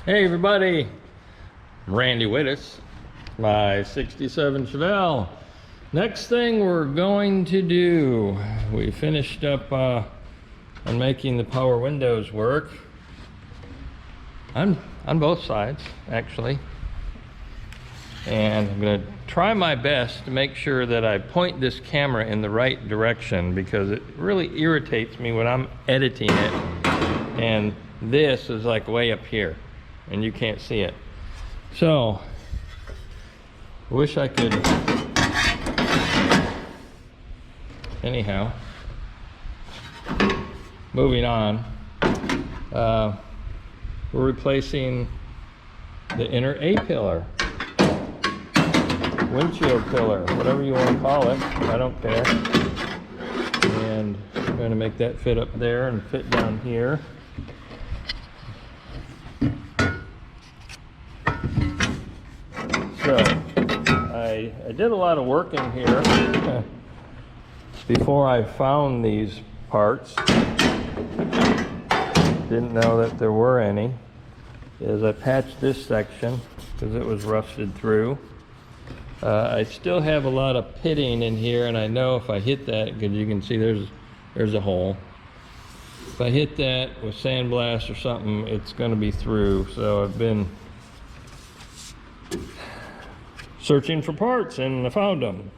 Hey everybody, I'm Randy Wittis, my 67 Chevelle. Next thing we're going to do, we finished up on making the power windows work on both sides actually. And I'm going to try my best to make sure that I point this camera in the right direction, because it really irritates me when I'm editing it and this is like way up here and you can't see it. So, wish I could. Anyhow, moving on. We're replacing the inner A-pillar, windshield pillar, whatever you want to call it. I don't care. And I'm going to make that fit up there and fit down here. So, I did a lot of work in here before I found these parts. Didn't know that there were any. As I patched this section because it was rusted through. I still have a lot of pitting in here, and I know if I hit that, because you can see there's a hole. If I hit that with sandblast or something, it's going to be through. So I've been searching for parts and I found them.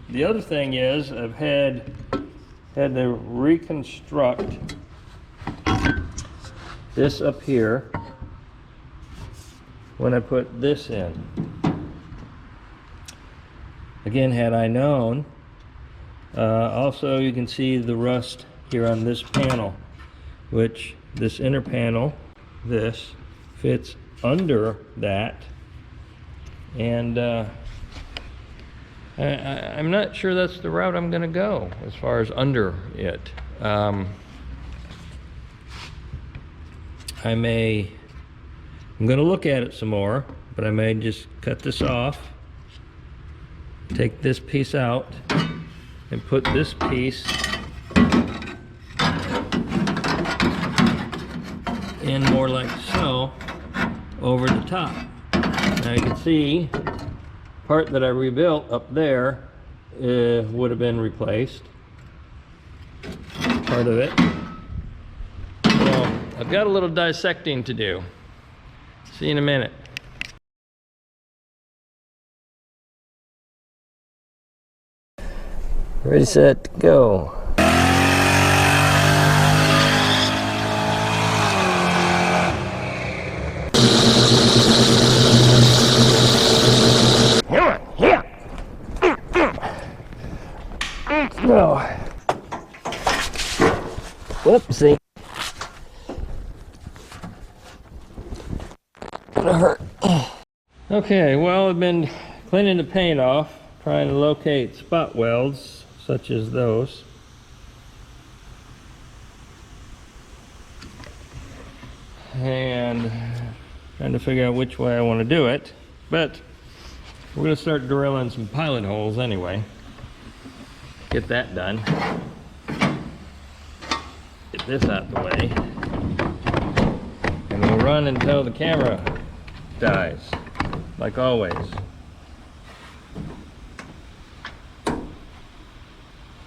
The other thing is I've had to reconstruct this up here when I put this in. Again, had I known. Also, you can see the rust here on this panel, which this inner panel, this fits under that, and I'm not sure that's the route I'm going to go as far as under it. I'm going to look at it some more, but I may just cut this off, take this piece out, and put this piece in more like so over the top. Now you can see part that I rebuilt up there would have been replaced, part of it. So I've got a little dissecting to do. See you in a minute. Ready, set, go. No. Whoopsie. Gonna hurt. Okay, well, I've been cleaning the paint off, trying to locate spot welds such as those. And trying to figure out which way I want to do it. But we're going to start drilling some pilot holes anyway. Get that done. Get this out of the way. And we'll run until the camera dies, like always.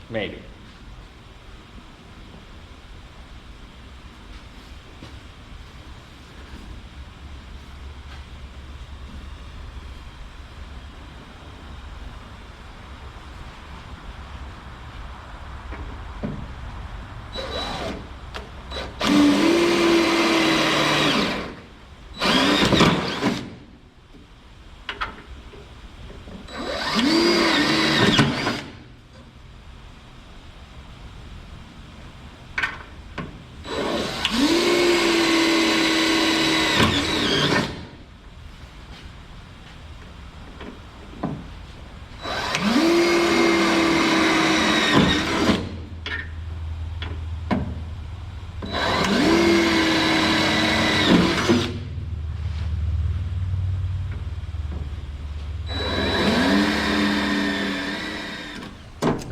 Maybe.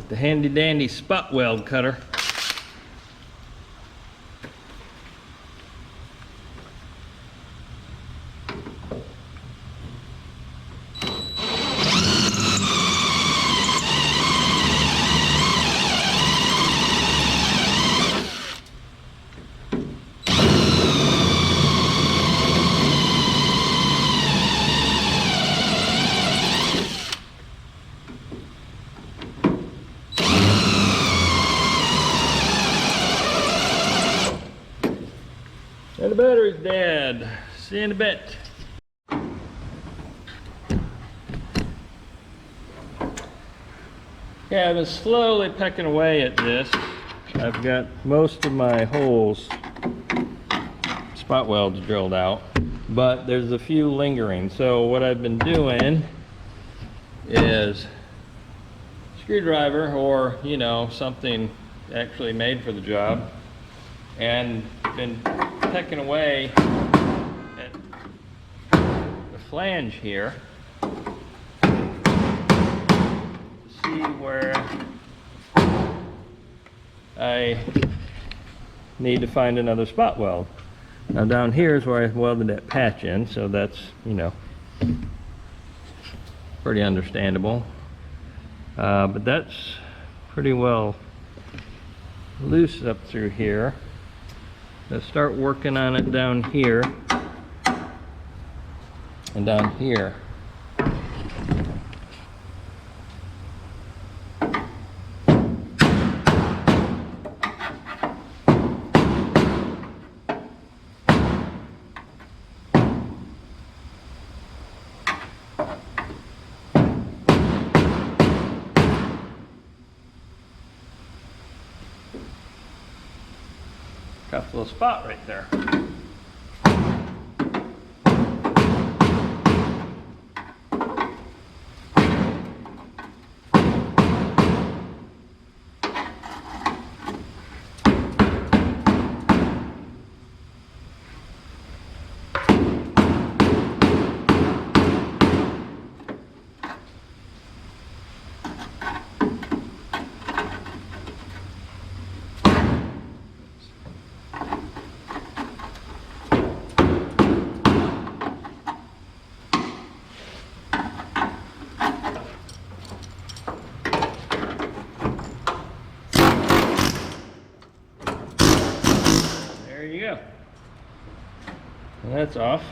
The handy dandy spot weld cutter. good, Dad. See you in a bit. Yeah, I've been slowly pecking away at this. I've got most of my holes, spot welds drilled out, but there's a few lingering. So what I've been doing is screwdriver, or you know, something actually made for the job, and been pecking away at the flange here to see where I need to find another spot weld. Now down here is where I welded that patch in, so that's, you know, pretty understandable. But that's pretty well loose up through here. Let's start working on it down here and down here. Tough little spot right there. There you go. And that's off.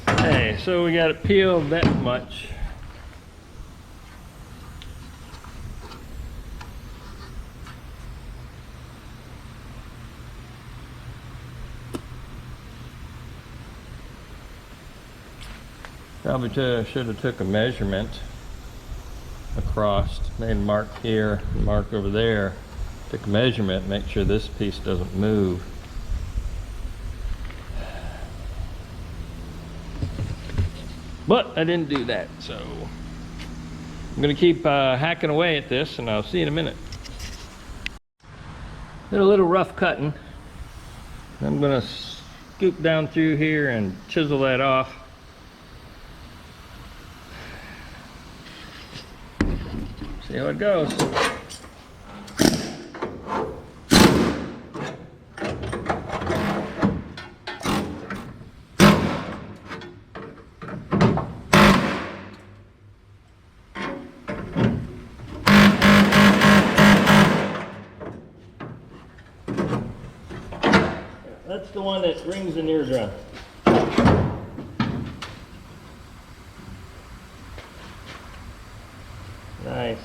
Okay, so we got it peeled that much. Probably should have took a measurement across, made a mark here, a mark over there. Took a measurement, make sure this piece doesn't move. But I didn't do that, so I'm gonna keep hacking away at this, and I'll see you in a minute. Did a little rough cutting. I'm gonna scoop down through here and chisel that off. See how it goes. That's the one that rings an eardrum. Nice.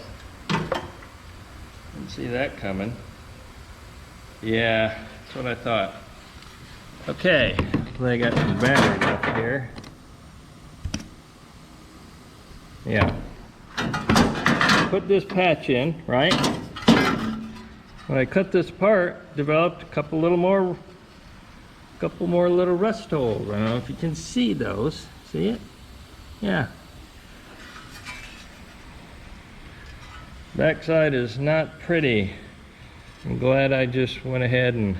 Didn't see that coming. Yeah, that's what I thought. Okay, I got some battery left here. Yeah. Put this patch in, right? When I cut this apart, developed a couple more little rust holes. I don't know if you can see those. See it? Yeah. Backside is not pretty. I'm glad I just went ahead and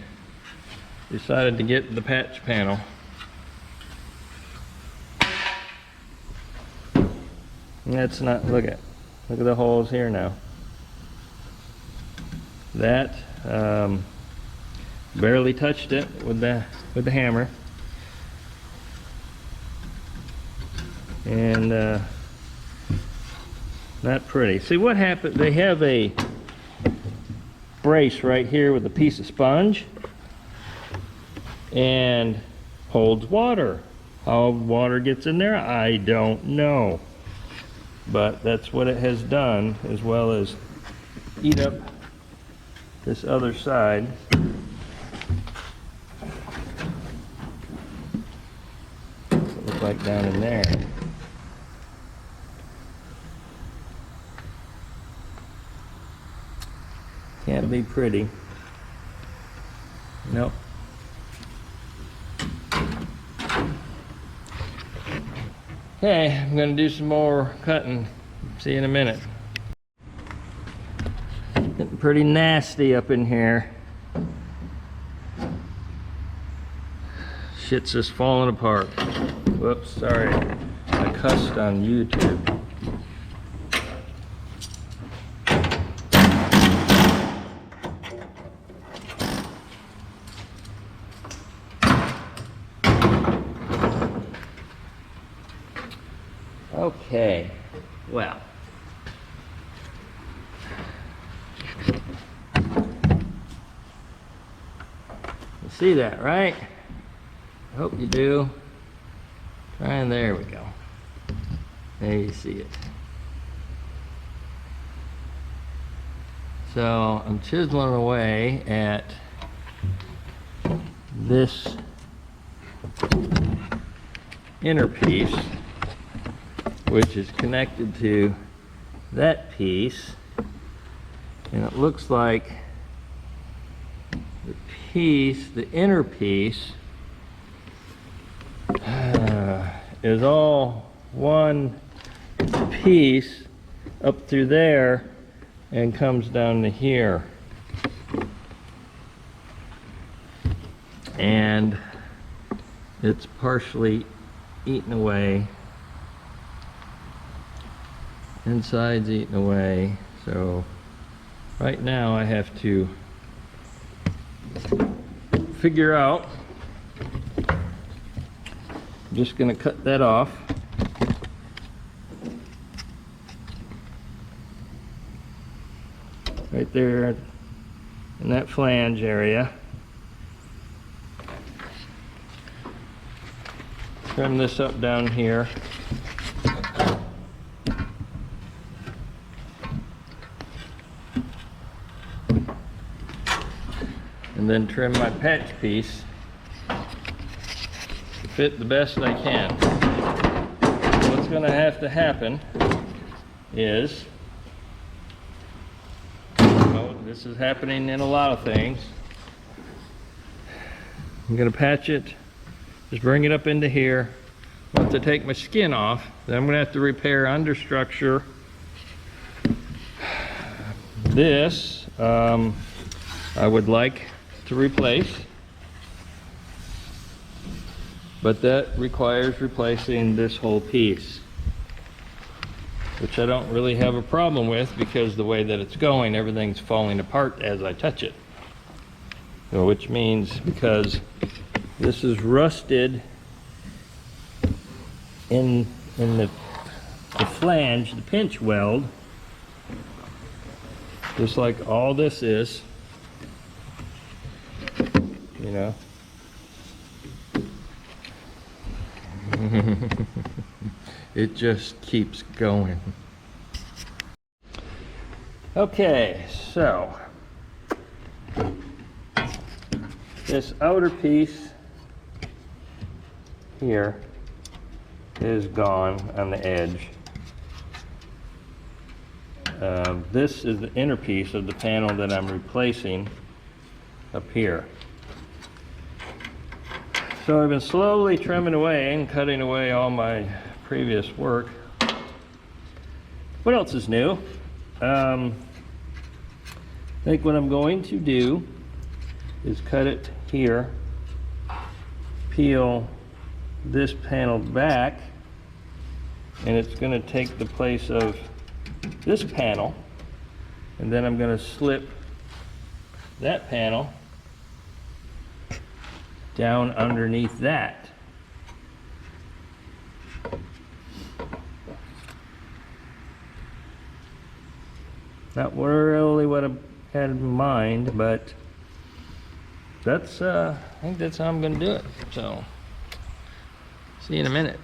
decided to get the patch panel. And that's not, look at the holes here now. That barely touched it with the hammer. And not pretty. See what happened, they have a brace right here with a piece of sponge, and holds water. How water gets in there, I don't know. But that's what it has done, as well as eat up this other side. It looks like down in there. Can't be pretty. Nope. Okay, I'm gonna do some more cutting. See you in a minute. Getting pretty nasty up in here. Shit's just falling apart. Whoops, sorry. I cussed on YouTube. Okay, well. You see that, right? I hope you do. Try and there we go. There you see it. So I'm chiseling away at this inner piece, which is connected to that piece, and it looks like the inner piece is all one piece up through there and comes down to here, and it's partially eaten away. Inside's eaten away, so right now I have to figure out. I'm just gonna cut that off. Right there in that flange area. Trim this up down here. And then trim my patch piece to fit the best I can. What's going to have to happen is, this is happening in a lot of things. I'm going to patch it, just bring it up into here. Once I take my skin off, then I'm going to have to repair understructure. This I would like to replace, but that requires replacing this whole piece, which I don't really have a problem with, because the way that it's going, everything's falling apart as I touch it. So, which means, because this is rusted in the flange, the pinch weld, just like all this is, you know. It just keeps going. Okay, so this outer piece here is gone on the edge. This is the inner piece of the panel that I'm replacing up here. So I've been slowly trimming away and cutting away all my previous work. What else is new? I think what I'm going to do is cut it here, peel this panel back, and it's going to take the place of this panel, and then I'm going to slip that panel down underneath that. Not really what I had in mind, but that's I think that's how I'm going to do it. So See you in a minute.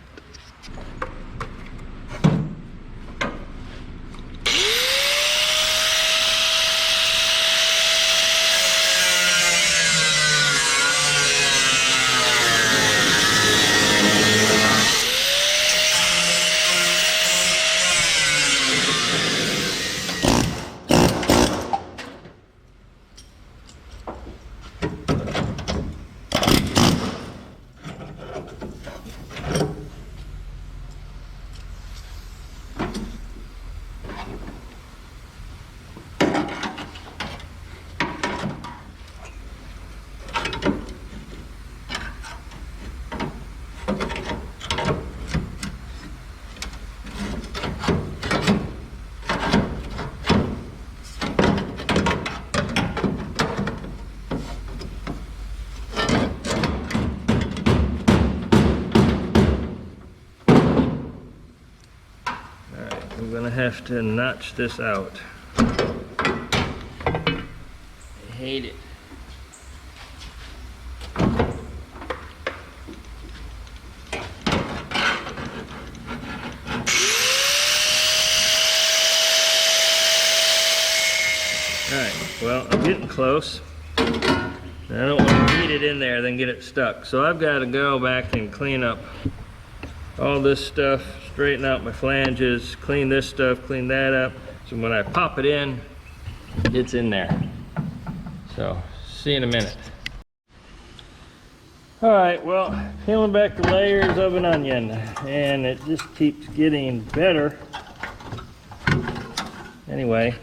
I'm gonna have to notch this out. I hate it. Alright, well, I'm getting close. I don't want to beat it in there, then get it stuck. So I've got to go back and clean up all this stuff, straighten out my flanges, clean this stuff, clean that up. So when I pop it in, it's in there. So, see you in a minute. All right, well, peeling back the layers of an onion, and it just keeps getting better. Anyway,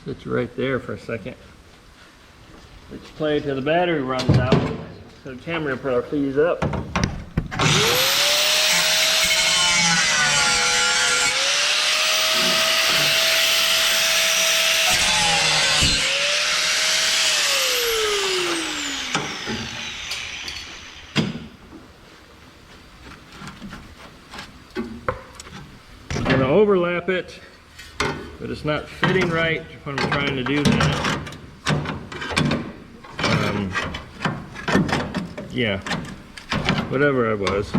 sits right there for a second. Let's play till the battery runs out, so the camera probably frees up. I'm going to overlap it, but it's not fitting right when I'm trying to do that. Yeah, whatever I was.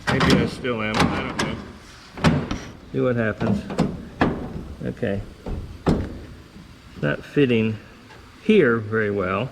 Maybe I still am, I don't know. See what happens. Okay. It's not fitting here very well.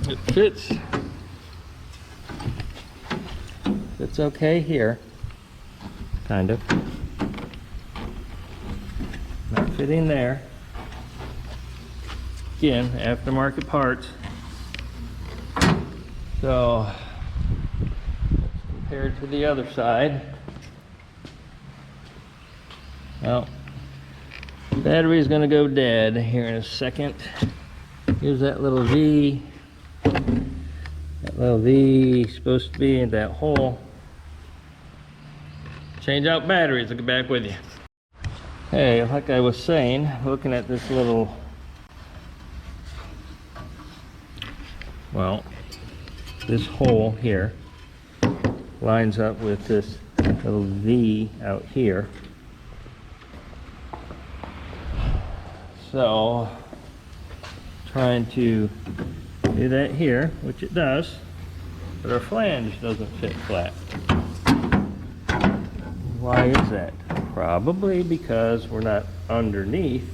It fits okay here, kind of. Not fitting there. Again, aftermarket parts. So, compared to the other side, well, battery's gonna go dead here in a second. Here's that little V. That little V is supposed to be in that hole. Change out batteries, I'll get back with you. Hey, like I was saying, looking at this little, well, this hole here lines up with this little V out here. So, trying to do that here, which it does, but our flange doesn't fit flat. Why is that? Probably because we're not underneath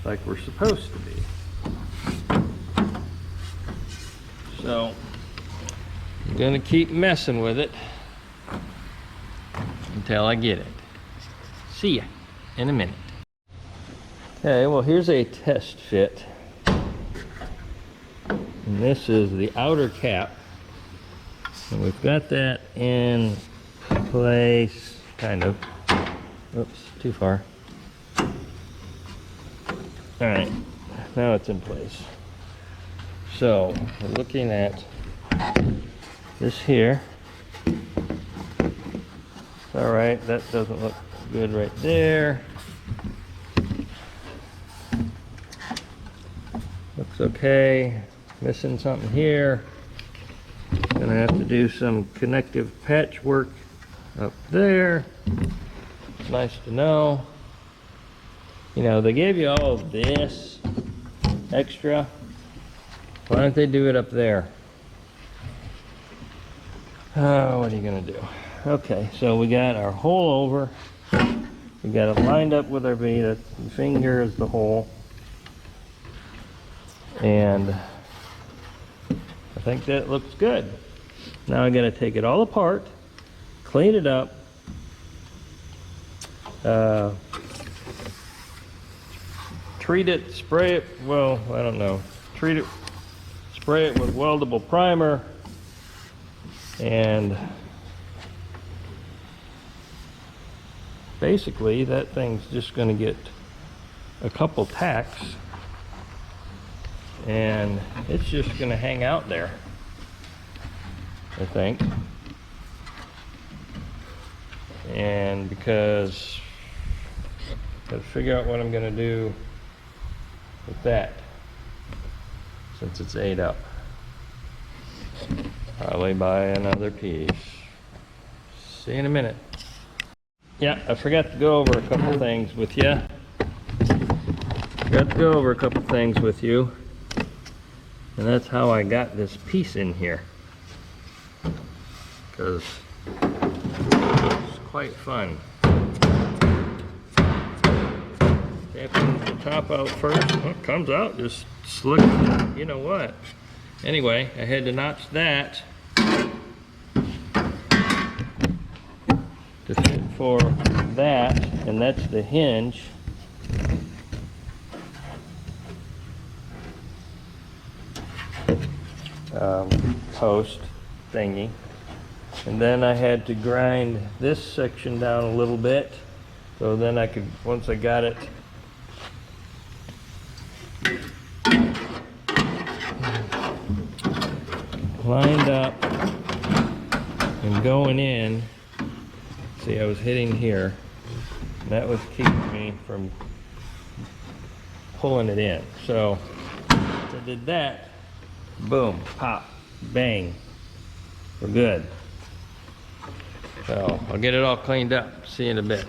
like we're supposed to be. So I'm gonna keep messing with it until I get it. See ya in a minute. Okay, well here's a test fit. And this is the outer cap. And we've got that in place, kind of. Oops, too far. All right, now it's in place. So we're looking at this here. All right, that doesn't look good right there. Looks okay. Missing something here. Gonna have to do some connective patchwork up there. It's nice to know. You know, they gave you all of this extra. Why don't they do it up there? Oh, what are you gonna do? Okay, so we got our hole over. We got it lined up with our V. The finger is the hole. And I think that looks good. Now I gotta take it all apart, clean it up, treat it, spray it, well, I don't know, treat it, spray it with weldable primer, and basically that thing's just gonna get a couple tacks and it's just gonna hang out there, I think. And because I gotta figure out what I'm gonna do with that since it's ate up. Probably buy another piece. See you in a minute. Yeah, I forgot to go over a couple things with you. And that's how I got this piece in here. Because it's quite fun. Tapping the top out first. Well, it comes out just slick. You know what? Anyway, I had to notch that to fit for that, and that's the hinge. Post thingy. And then I had to grind this section down a little bit, so then I could, once I got it lined up and going in, see, I was hitting here, and that was keeping me from pulling it in. So I did that, boom, pop, bang, we're good. So I'll get it all cleaned up, see you in a bit.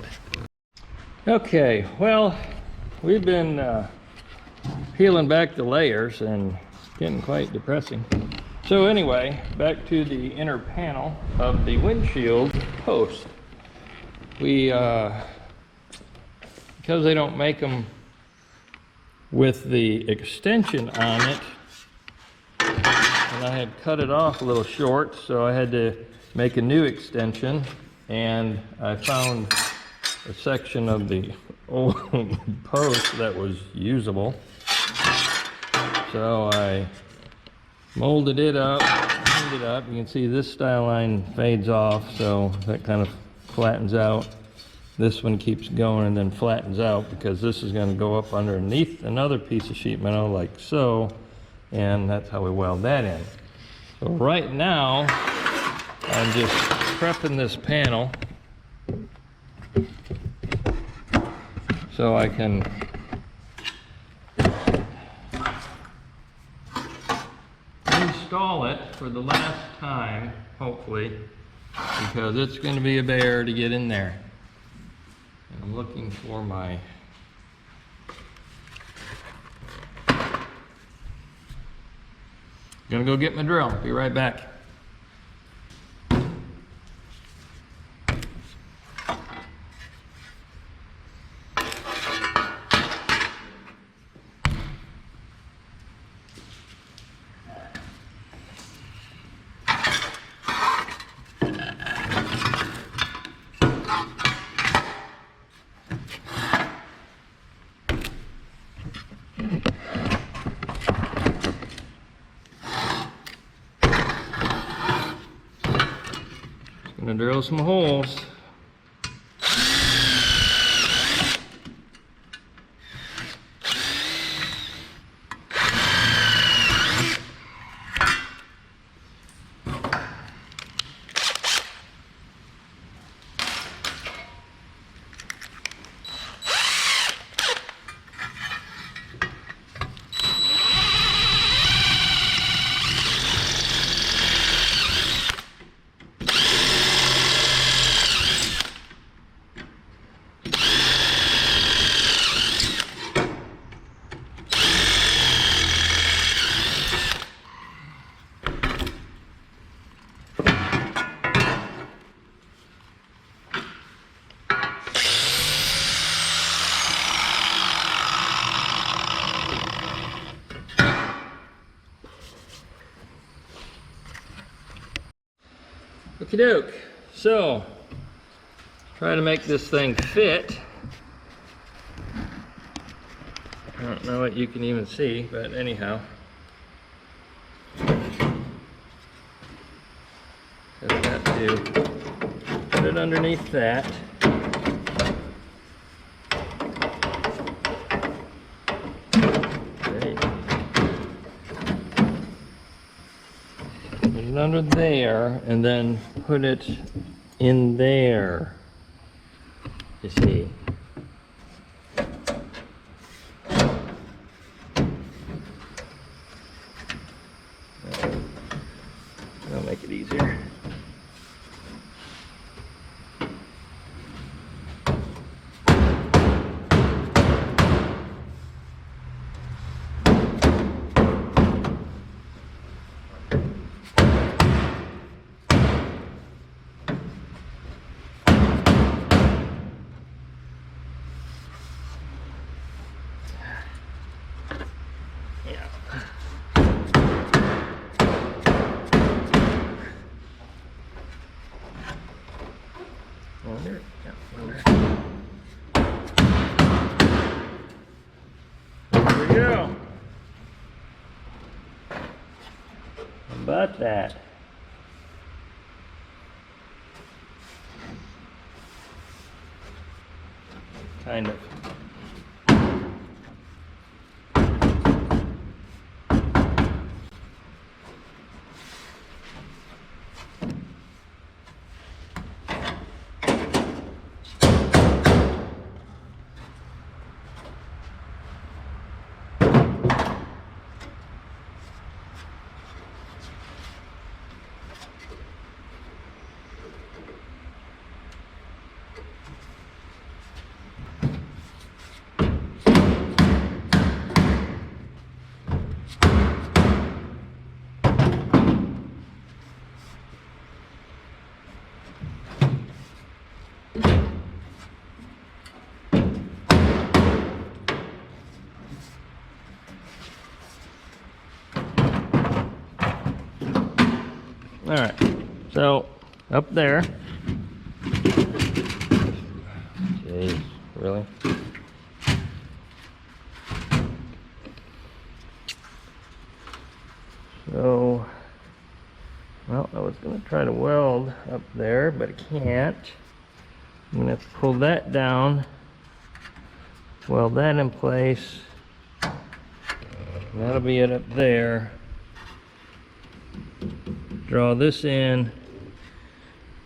Okay, well, we've been peeling back the layers and getting quite depressing. So anyway, back to the inner panel of the windshield post. We, because they don't make them with the extension on it, and I had cut it off a little short, so I had to make a new extension, and I found a section of the old post that was usable. So I molded it up, cleaned it up. You can see this style line fades off, so that kind of flattens out. This one keeps going and then flattens out because this is going to go up underneath another piece of sheet metal like so, and that's how we weld that in. So right now I'm just prepping this panel so I can install it for the last time, hopefully, because it's going to be a bear to get in there. And I'm looking for my gonna go get my drill. Be right back. drill some holes. Okie doke. So, try to make this thing fit. I don't know what you can even see, but anyhow. I've got to put it underneath that. Great. Put it under there, and then put it in there. You see. That'll make it easier. There we go. How about that? Kind of. All right, so up there. Jeez, really? So, well, I was going to try to weld up there, but I can't. I'm going to have to pull that down, weld that in place. That'll be it up there. Draw this in,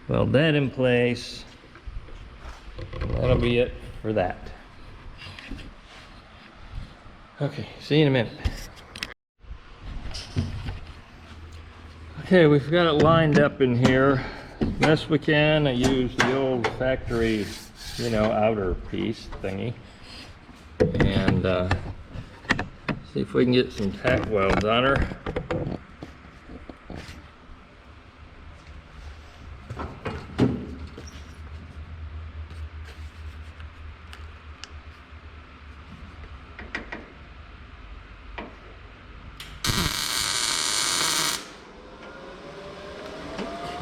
weld that in place. That'll be it for that. Okay, see you in a minute. Okay, we've got it lined up in here. Best we can. I used the old factory, outer piece thingy. And see if we can get some tack welds on her.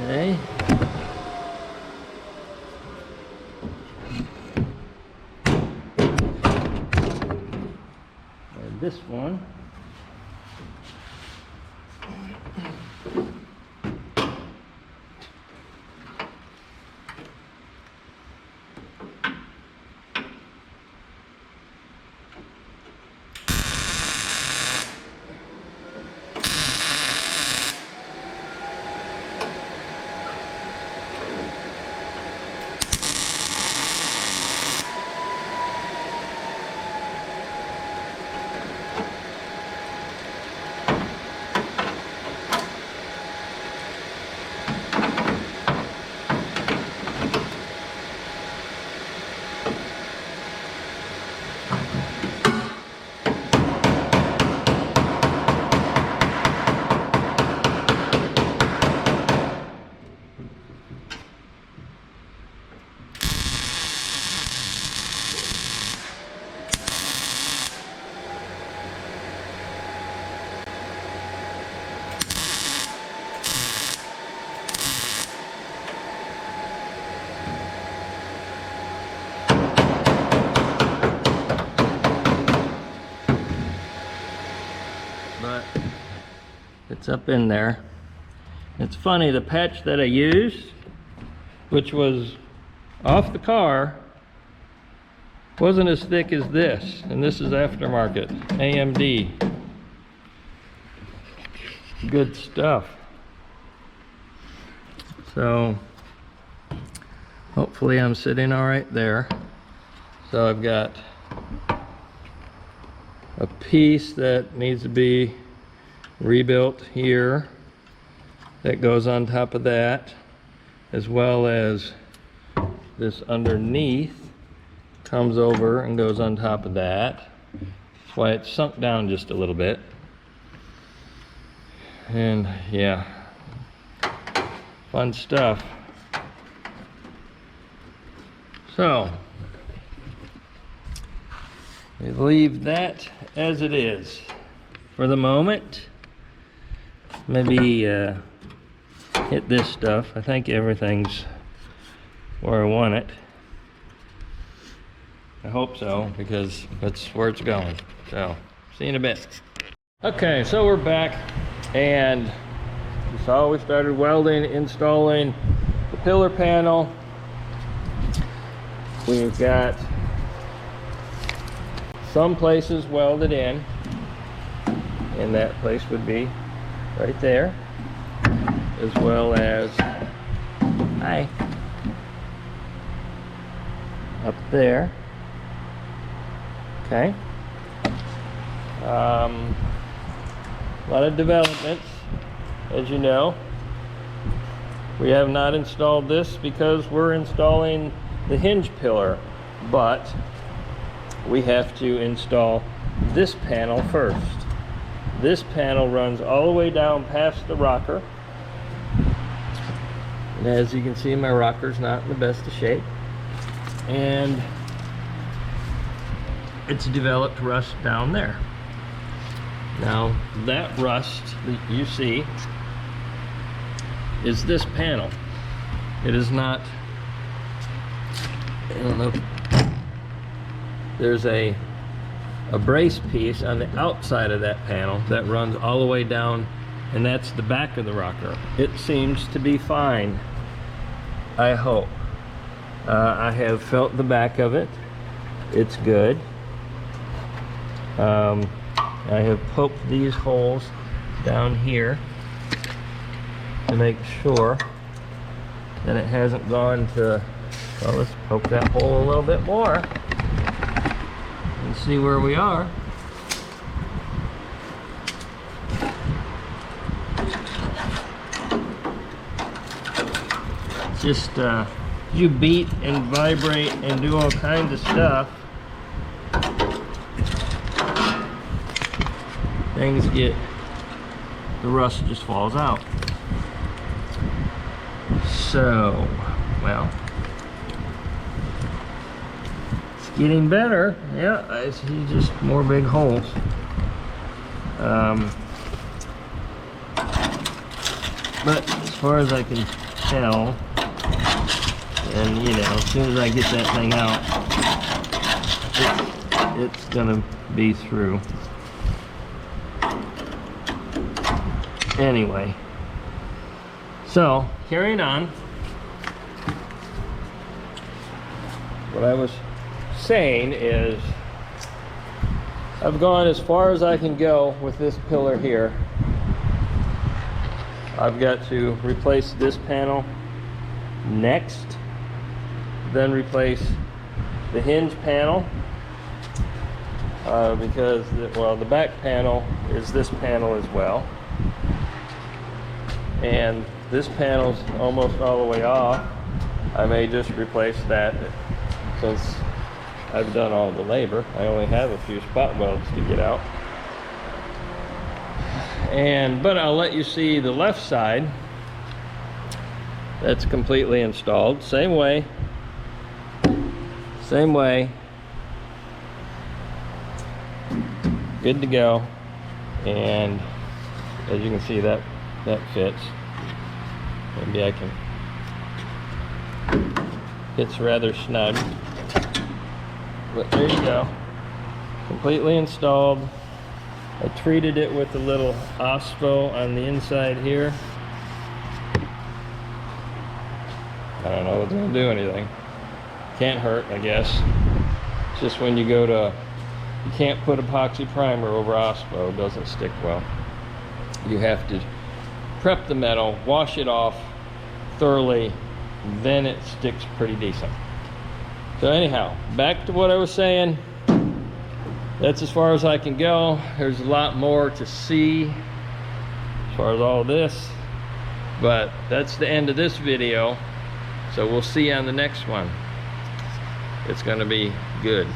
Okay. And this one. It's up in there. It's funny, the patch that I used, which was off the car, wasn't as thick as this, and this is aftermarket, AMD. Good stuff. So, hopefully I'm sitting all right there. So I've got a piece that needs to be rebuilt here that goes on top of that, as well as this underneath comes over and goes on top of that. That's why it's sunk down just a little bit. And yeah, fun stuff. So we leave that as it is for the moment. Maybe hit this stuff. I think everything's where I want it. I hope so, because that's where it's going. So, see you in a bit. Okay, so we're back, and you saw we started welding, installing the pillar panel. We've got some places welded in, and that place would be right there, as well as up there. Okay. A lot of developments, as you know. We have not installed this because we're installing the hinge pillar, but we have to install this panel first. This panel runs all the way down past the rocker, and as you can see, my rocker's not in the best of shape, and it's developed rust down there. Now that rust that you see is this panel. It is not, I don't know, there's a brace piece on the outside of that panel that runs all the way down, and that's the back of the rocker. It seems to be fine, I hope. I have felt the back of it. It's good. I have poked these holes down here to make sure that it hasn't gone to, well, let's poke that hole a little bit more and see where we are. Just you beat and vibrate and do all kinds of stuff, things get, the rust just falls out. So, well, it's getting better. Yeah, I see just more big holes. But as far as I can tell, and you know, as soon as I get that thing out, it's gonna be through. Anyway, so carrying on, what I was saying is I've gone as far as I can go with this pillar here. I've got to replace this panel next, then replace the hinge panel, because the back panel is this panel as well, and this panel's almost all the way off. I may just replace that since I've done all the labor. I only have a few spot welds to get out. But I'll let you see the left side. That's completely installed. Same way. Good to go. And as you can see, that fits. Maybe I can, it's rather snug, but there you go, completely installed. I treated it with a little OSPO on the inside here. I don't know if it's gonna do anything. Can't hurt, I guess. It's just when you go to, you can't put epoxy primer over OSPO, it doesn't stick well. You have to prep the metal, wash it off thoroughly, then it sticks pretty decent. So anyhow, back to what I was saying. That's as far as I can go. There's a lot more to see as far as all this, but that's the end of this video. So we'll see you on the next one. It's gonna be good.